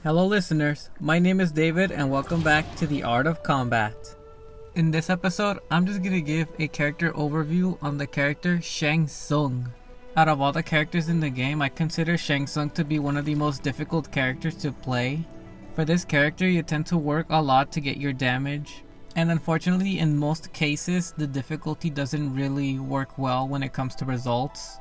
Hello listeners, my name is David and welcome back to The Art of Combat. In this episode, I'm just going to give a character overview on the character Shang Tsung. Out of all the characters in the game, I consider Shang Tsung to be one of the most difficult characters to play. For this character, you tend to work a lot to get your damage, and unfortunately in most cases, the difficulty doesn't really work well when it comes to results.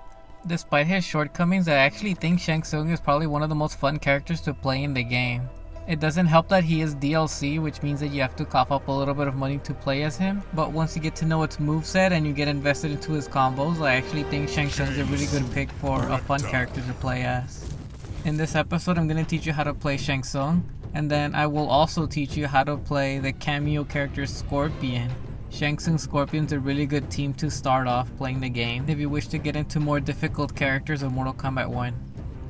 Despite his shortcomings, I actually think Shang Tsung is probably one of the most fun characters to play in the game. It doesn't help that he is DLC, which means that you have to cough up a little bit of money to play as him, but once you get to know its moveset and you get invested into his combos, I actually think Shang Tsung is a really good pick for a fun character to play as. In this episode, I'm going to teach you how to play Shang Tsung, and then I will also teach you how to play the cameo character Scorpion. Shang Tsung Scorpion's a really good team to start off playing the game if you wish to get into more difficult characters of Mortal Kombat 1.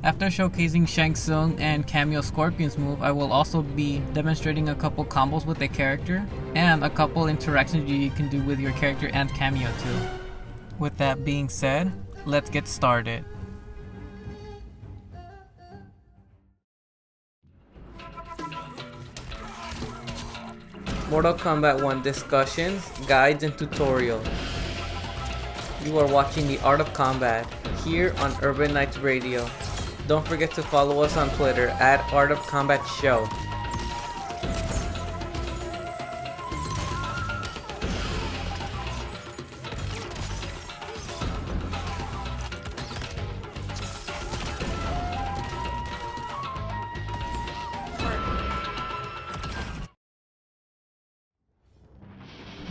After showcasing Shang Tsung and cameo Scorpion's move, I will also be demonstrating a couple combos with the character and a couple interactions you can do with your character and cameo too. With that being said, let's get started. Mortal Kombat 1 discussions, guides, and tutorials. You are watching The Art of Combat here on Urban Knights Radio. Don't forget to follow us on Twitter at Art of Combat Show.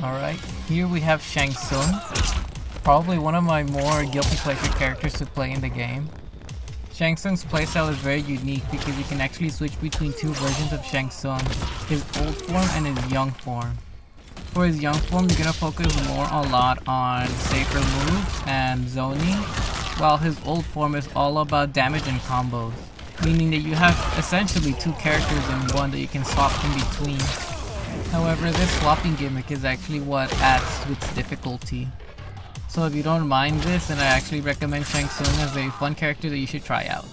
Alright, here we have Shang Tsung, probably one of my more guilty pleasure characters to play in the game. Shang Tsung's playstyle is very unique because you can actually switch between two versions of Shang Tsung, his old form and his young form. For his young form, you're going to focus a lot on safer moves and zoning, while his old form is all about damage and combos, meaning that you have essentially two characters in one that you can swap in between. However, this swapping gimmick is actually what adds to its difficulty. So if you don't mind this, then I actually recommend Shang Tsung as a fun character that you should try out.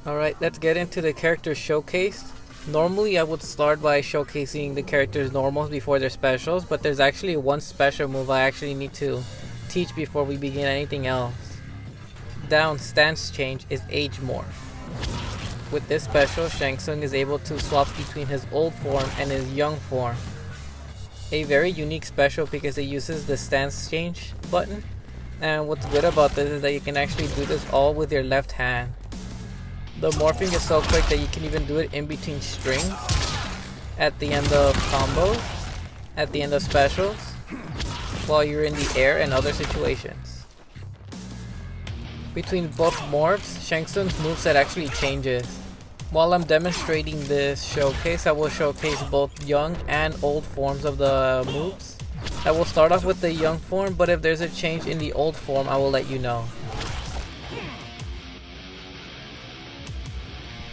Alright, let's get into the character showcase. Normally I would start by showcasing the character's normals before their specials, but there's actually one special move I actually need to teach before we begin anything else. Down stance change is age morph. With this special, Shang Tsung is able to swap between his old form and his young form. A very unique special because it uses the stance change button, and what's good about this is that you can actually do this all with your left hand. The morphing is so quick that you can even do it in between strings, at the end of combos, at the end of specials, while you're in the air and other situations. Between both morphs, Shang Tsung's moveset actually changes. While I'm demonstrating this showcase, I will showcase both young and old forms of the moves. I will start off with the young form, but if there's a change in the old form, I will let you know.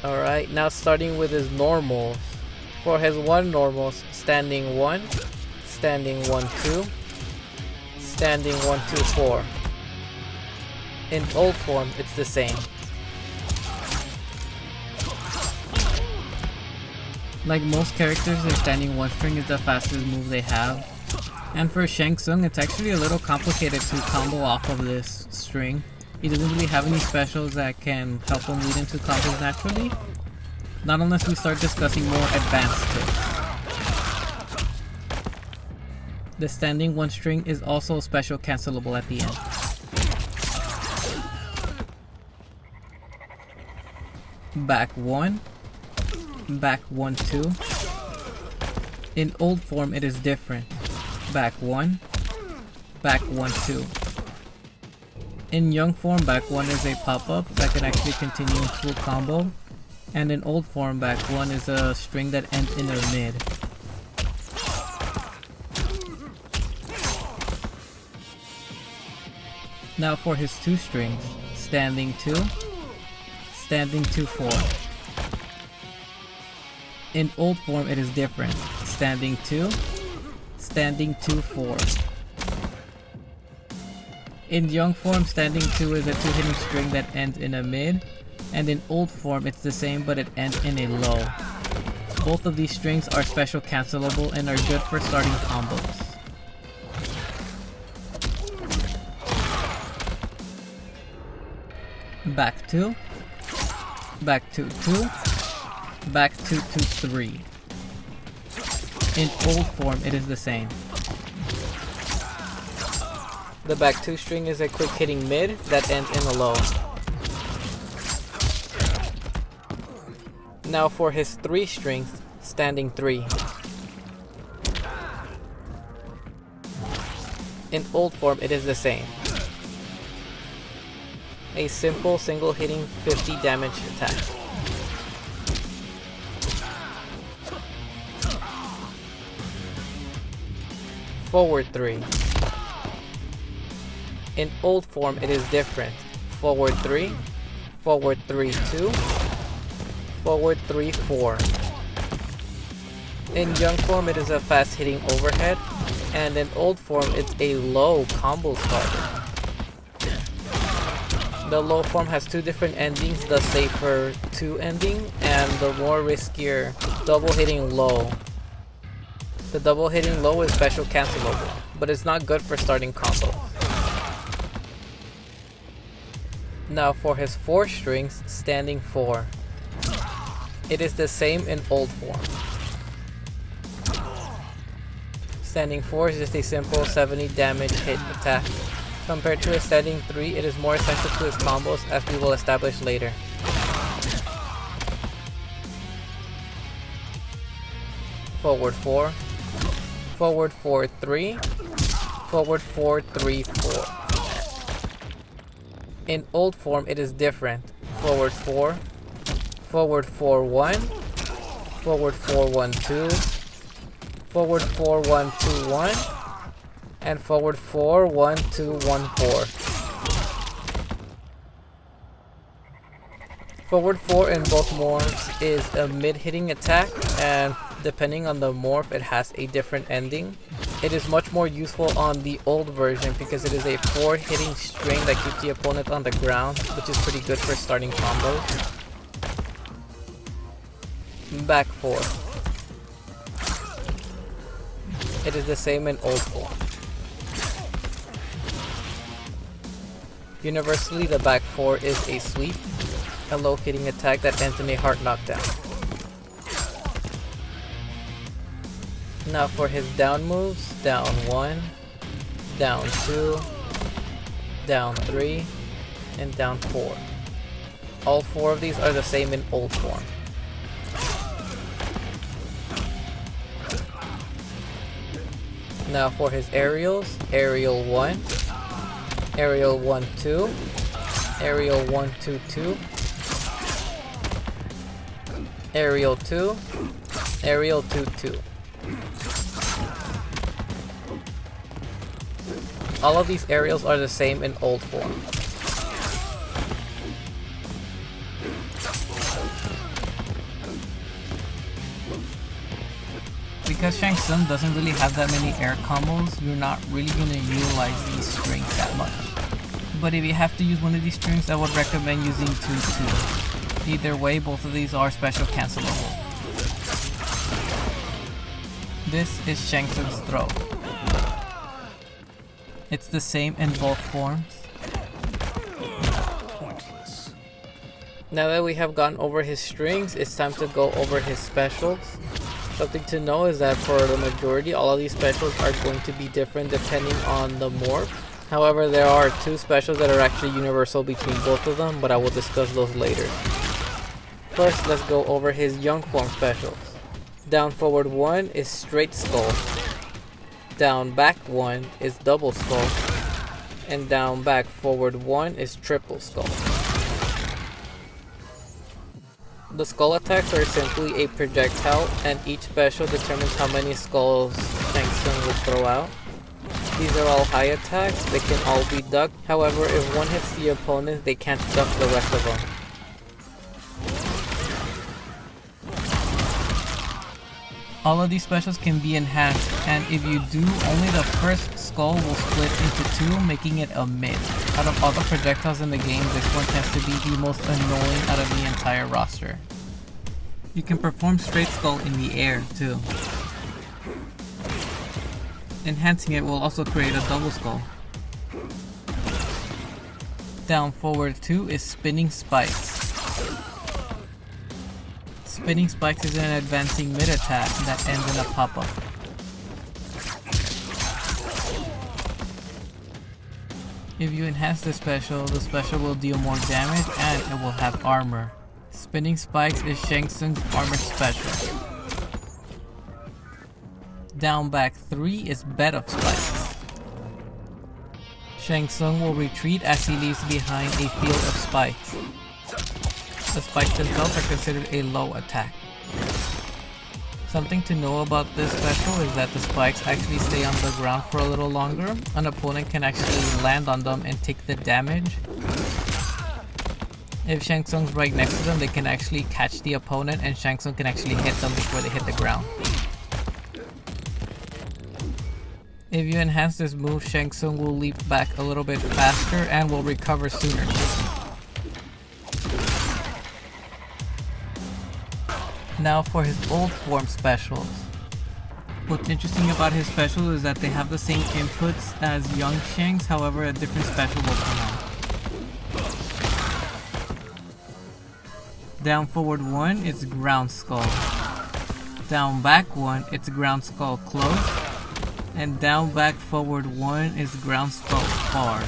Alright, now starting with his normals. For his 1 normals, standing 1, standing 1, 2, standing 1, 2, 4. In old form, it's the same. Like most characters, their standing 1 string is the fastest move they have. And for Shang Tsung, it's actually a little complicated to combo off of this string. He doesn't really have any specials that can help him lead into combos naturally. Not unless we start discussing more advanced tips. The standing 1 string is also special cancelable at the end. Back 1, back 1, 2. In old form it is different. Back 1, back 1, 2. In young form, back 1 is a pop-up that can actually continue into a combo, and in old form, back 1 is a string that ends in a mid. Now for his 2 strings, standing 2, standing 2, 4. In old form it is different. Standing 2, standing 2, 4. In young form, standing 2 is a 2-hitting string that ends in a mid, and in old form it's the same but it ends in a low. Both of these strings are special cancelable and are good for starting combos. Back 2, back 2 2, back 2 2 3. In old form it is the same. The back 2 string is a quick hitting mid that ends in a low. Now for his 3 strings, standing 3. In old form it is the same. A simple single hitting 50 damage attack. Forward 3. In old form it is different. Forward 3, forward 3 2, forward 3 4. In young form it is a fast hitting overhead, and in old form it's a low combo starter. The low form has 2 different endings, the safer 2 ending and the more riskier double hitting low. The double hitting low is special cancelable, but it's not good for starting combos. Now for his 4 strings, standing 4. It is the same in old form. Standing 4 is just a simple 70 damage hit attack. Compared to his standing 3, it is more essential to his combos, as we will establish later. Forward 4, forward 4 3, forward 4 3 4. In old form it is different. Forward 4, forward 4 1, forward 4 1 2, forward 4 1 2 1, and forward 4 1 2 1 4. Forward 4 in both morphs is a mid-hitting attack, and depending on the morph it has a different ending. It is much more useful on the old version because it is a 4 hitting string that keeps the opponent on the ground, which is pretty good for starting combos. Back 4. It is the same in old form. Universally, the back 4 is a sweep, a low hitting attack that ends in a hard knockdown. Now for his down moves, down 1, down 2, down 3, and down 4. All 4 of these are the same in old form. Now for his aerials, aerial 1, aerial 1 2, aerial 1 2 2, aerial 2, aerial 2 2. All of these aerials are the same in old form. Because Shang Tsung doesn't really have that many air combos, you're not really going to utilize these strings that much. But if you have to use one of these strings, I would recommend using 2 2. Either way, both of these are special cancelable. This is Shang Tsung's throw. It's the same in both forms. Now that we have gone over his strings, it's time to go over his specials. Something to know is that for the majority, all of these specials are going to be different depending on the morph. However, there are 2 specials that are actually universal between both of them, but I will discuss those later. First, let's go over his young form specials. Down forward 1 is straight skull. Down back 1 is double skull. And down back forward 1 is triple skull. The skull attacks are simply a projectile, and each special determines how many skulls Shang Tsung will throw out. These are all high attacks, they can all be ducked. However, if one hits the opponent, they can't duck the rest of them. All of these specials can be enhanced, and if you do, only the first skull will split into two, making it a mid. Out of all the projectiles in the game, this one tends to be the most annoying out of the entire roster. You can perform straight skull in the air too. Enhancing it will also create a double skull. Down forward 2 is spinning spikes. Spinning spikes is an advancing mid attack that ends in a pop-up. If you enhance the special will deal more damage and it will have armor. Spinning spikes is Shang Tsung's armor special. Down back 3 is bed of spikes. Shang Tsung will retreat as he leaves behind a field of spikes. The spikes themselves are considered a low attack. Something to know about this special is that the spikes actually stay on the ground for a little longer. An opponent can actually land on them and take the damage. If Shang Tsung's right next to them, they can actually catch the opponent and Shang Tsung can actually hit them before they hit the ground. If you enhance this move, Shang Tsung will leap back a little bit faster and will recover sooner. Now for his old form specials. What's interesting about his special is that they have the same inputs as young Shang's, however a different special will come out. Down forward 1, it's ground skull. Down back 1, it's ground skull close. And down back forward 1 is ground skull far.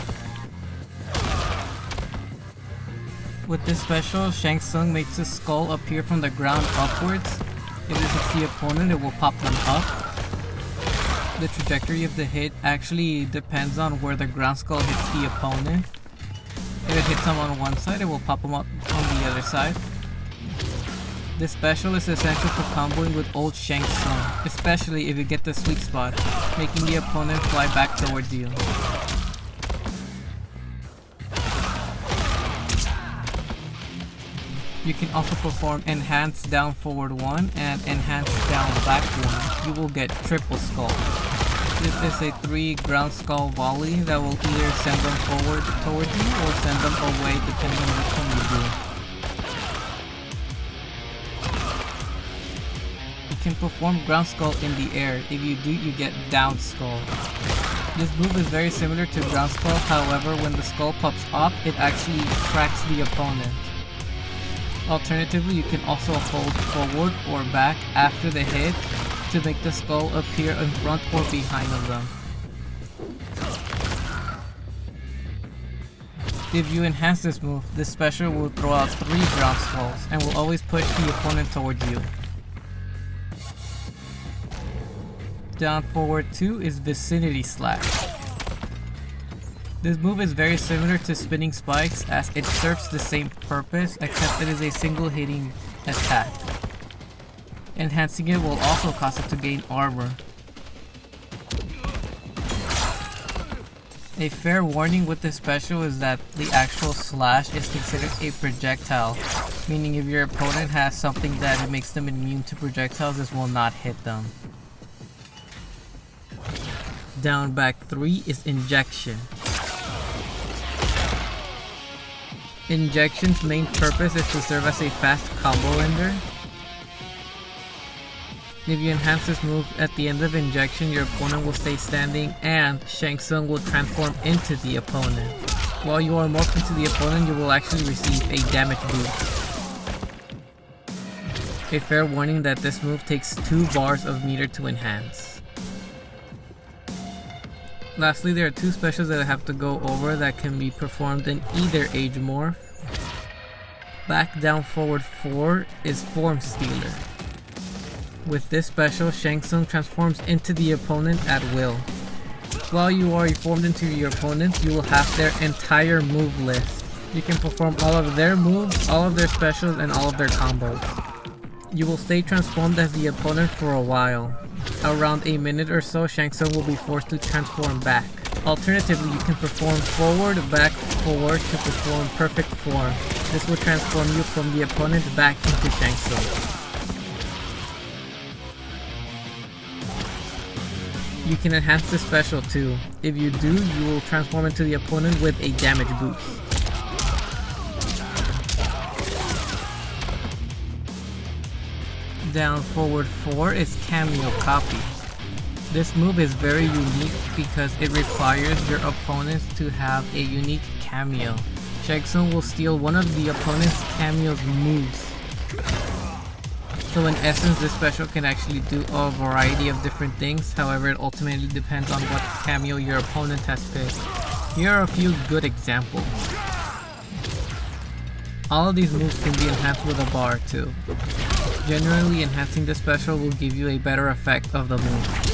With this special, Shang Tsung makes his skull appear from the ground upwards. If it hits the opponent, it will pop them up. The trajectory of the hit actually depends on where the ground skull hits the opponent. If it hits them on one side, it will pop them up on the other side. This special is essential for comboing with old Shang Tsung, especially if you get the sweet spot, making the opponent fly back towards you. You can also perform enhance down forward 1 and enhance down back 1. You will get triple skull. This is a 3 ground skull volley that will either send them forward towards you or send them away depending on which one you do. You can perform ground skull in the air. If you do, you get down skull. This move is very similar to ground skull, however when the skull pops up, it actually tracks the opponent. Alternatively, you can also hold forward or back after the hit to make the skull appear in front or behind of them. If you enhance this move, this special will throw out 3 ground skulls and will always push the opponent towards you. Down forward 2 is vicinity slash. This move is very similar to spinning spikes as it serves the same purpose except it is a single hitting attack. Enhancing it will also cause it to gain armor. A fair warning with this special is that the actual slash is considered a projectile, meaning if your opponent has something that makes them immune to projectiles, this will not hit them. Down back 3 is injection. Injection's main purpose is to serve as a fast combo ender. If you enhance this move at the end of injection, your opponent will stay standing and Shang Tsung will transform into the opponent. While you are morphed into the opponent, you will actually receive a damage boost. A fair warning that this move takes 2 bars of meter to enhance. Lastly, there are 2 specials that I have to go over that can be performed in either age morph. Back down forward 4 is Form Stealer. With this special, Shang Tsung transforms into the opponent at will. While you are formed into your opponent, you will have their entire move list. You can perform all of their moves, all of their specials, and all of their combos. You will stay transformed as the opponent for a while. Around a minute or so, Shang Tsung will be forced to transform back. Alternatively, you can perform forward, back, forward to perform perfect form. This will transform you from the opponent back into Shang Tsung. You can enhance this special too. If you do, you will transform into the opponent with a damage boost. Down forward 4 is Cameo Copy. This move is very unique because it requires your opponents to have a unique cameo. Shang Tsung will steal one of the opponent's cameo's moves. So in essence, this special can actually do a variety of different things. However, it ultimately depends on what cameo your opponent has picked. Here are a few good examples. All of these moves can be enhanced with a bar too. Generally, enhancing this special will give you a better effect of the move.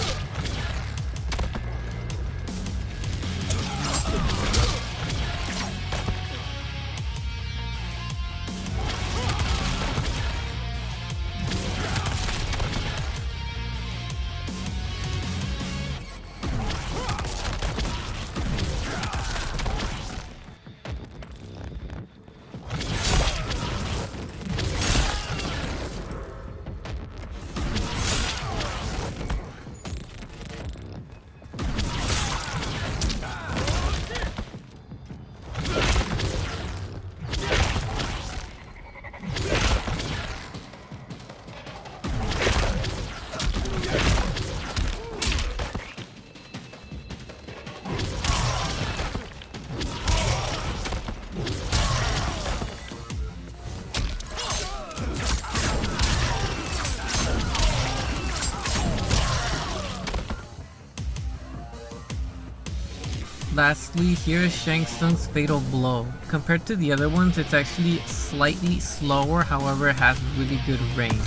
Lastly, here is Shang Tsung's Fatal Blow. Compared to the other ones, it's actually slightly slower, however it has really good range.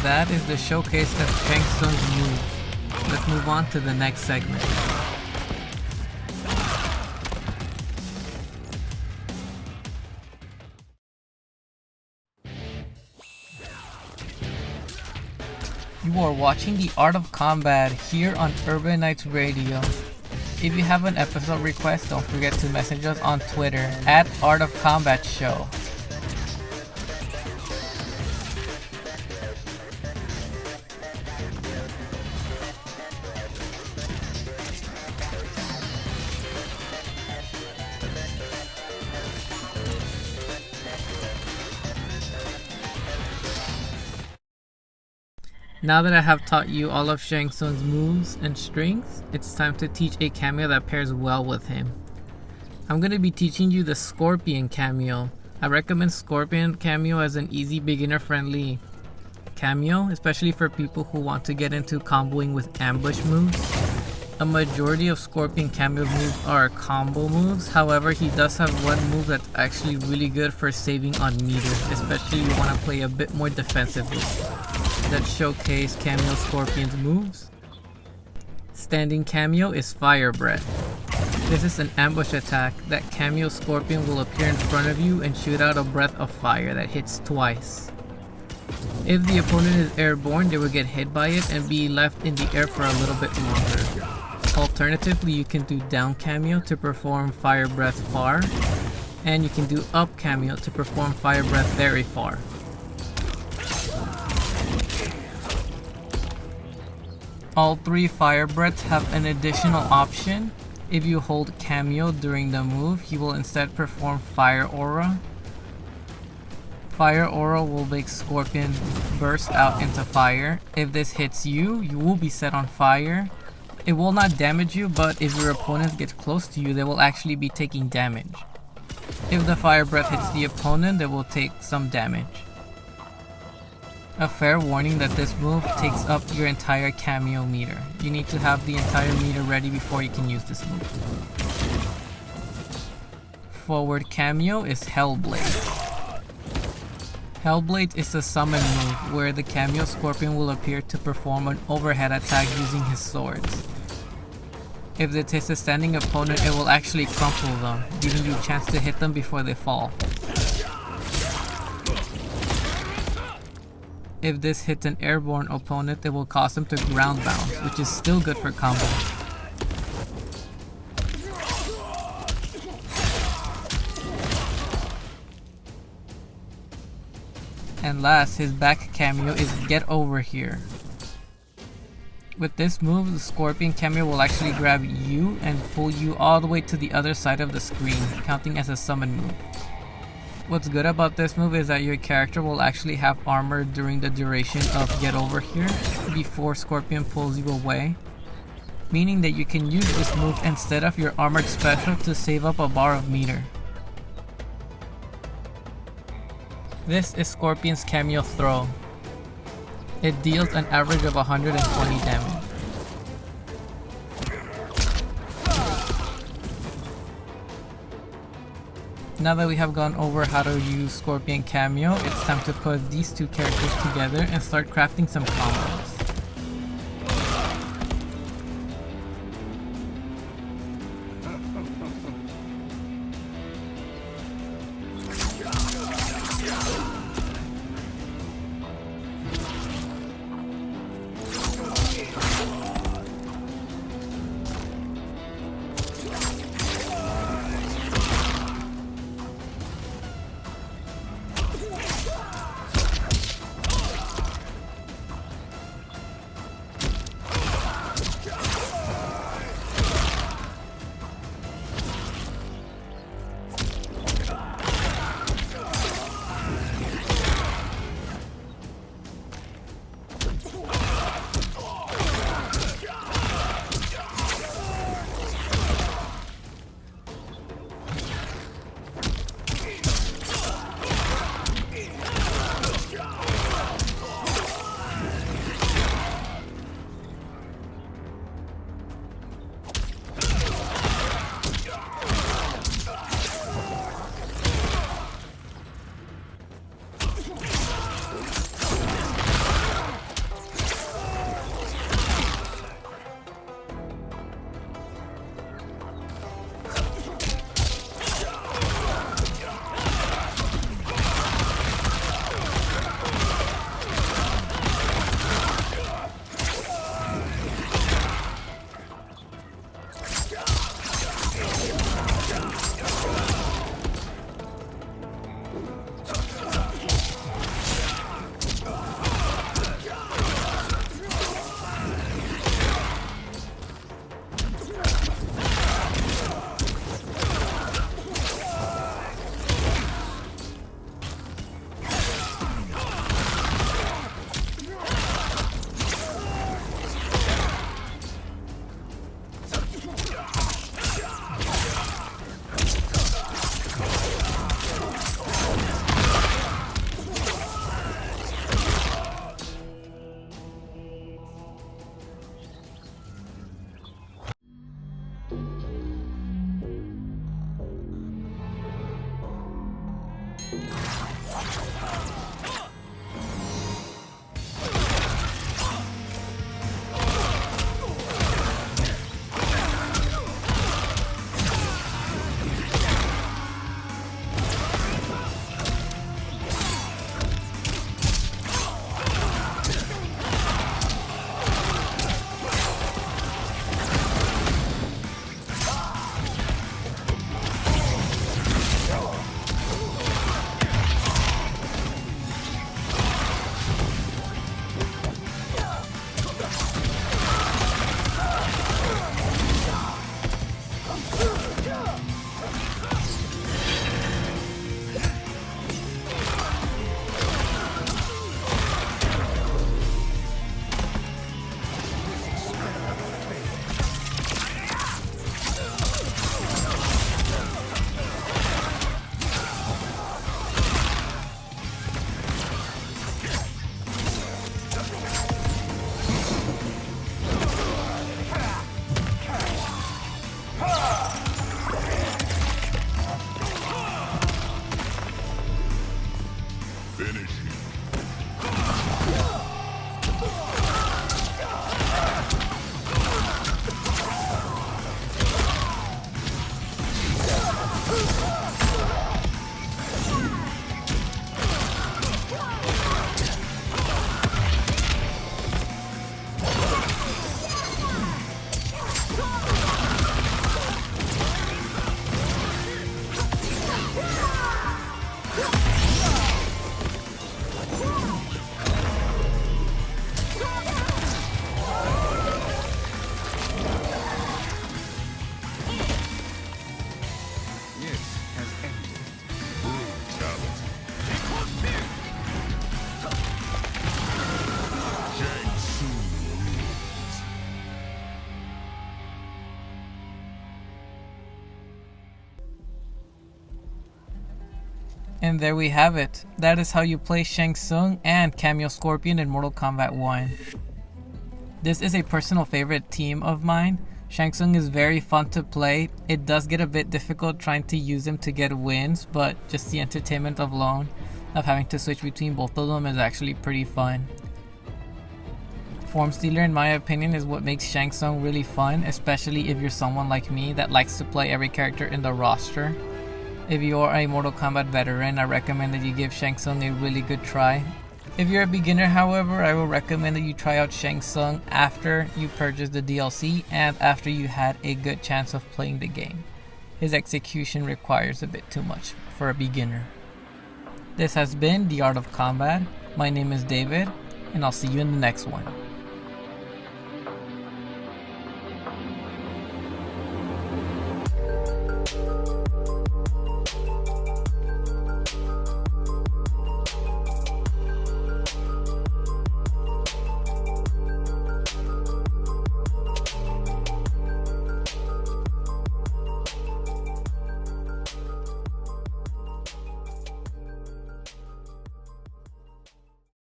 That is the showcase of Shang Tsung's moves. Let's move on to the next segment. You are watching The Art of Combat here on Urban Knights Radio. If you have an episode request, don't forget to message us on Twitter at Art of Combat Show. Now that I have taught you all of Shang Tsung's moves and strings, it's time to teach a cameo that pairs well with him. I'm going to be teaching you the Scorpion cameo. I recommend Scorpion cameo as an easy beginner friendly cameo, especially for people who want to get into comboing with ambush moves. A majority of Scorpion cameo's moves are combo moves, however he does have one move that's actually really good for saving on meter, especially if you want to play a bit more defensively. That showcase cameo Scorpion's moves. Standing cameo is Fire Breath. This is an ambush attack that cameo Scorpion will appear in front of you and shoot out a breath of fire that hits twice. If the opponent is airborne, they will get hit by it and be left in the air for a little bit longer. Alternatively, you can do down cameo to perform Fire Breath far, and you can do up cameo to perform Fire Breath very far. All three Fire Breaths have an additional option. If you hold cameo during the move, he will instead perform Fire Aura. Fire Aura will make Scorpion burst out into fire. If this hits you, you will be set on fire. It will not damage you, but if your opponent gets close to you, they will actually be taking damage. If the Fire Breath hits the opponent, they will take some damage. A fair warning that this move takes up your entire cameo meter. You need to have the entire meter ready before you can use this move. Forward cameo is Hellblade. Hellblade is a summon move where the cameo Scorpion will appear to perform an overhead attack using his swords. If it hits a standing opponent, it will actually crumple them, giving you a chance to hit them before they fall. If this hits an airborne opponent, it will cause them to ground bounce, which is still good for combo. And last, his back cameo is Get Over Here. With this move, the Scorpion cameo will actually grab you and pull you all the way to the other side of the screen, counting as a summon move. What's good about this move is that your character will actually have armor during the duration of Get Over Here before Scorpion pulls you away, meaning that you can use this move instead of your armored special to save up a bar of meter. This is Scorpion's cameo throw. It deals an average of 120 damage. Now that we have gone over how to use Scorpion cameo, it's time to put these two characters together and start crafting some combos. And there we have it. That is how you play Shang Tsung and Cameo Scorpion in Mortal Kombat 1. This is a personal favorite team of mine. Shang Tsung is very fun to play. It does get a bit difficult trying to use him to get wins, but just the entertainment alone of having to switch between both of them is actually pretty fun. Form Stealer, in my opinion, is what makes Shang Tsung really fun, especially if you're someone like me that likes to play every character in the roster. If you are a Mortal Kombat veteran, I recommend that you give Shang Tsung a really good try. If you're a beginner, however, I will recommend that you try out Shang Tsung after you purchase the DLC and after you had a good chance of playing the game. His execution requires a bit too much for a beginner. This has been The Art of Combat. My name is David, and I'll see you in the next one.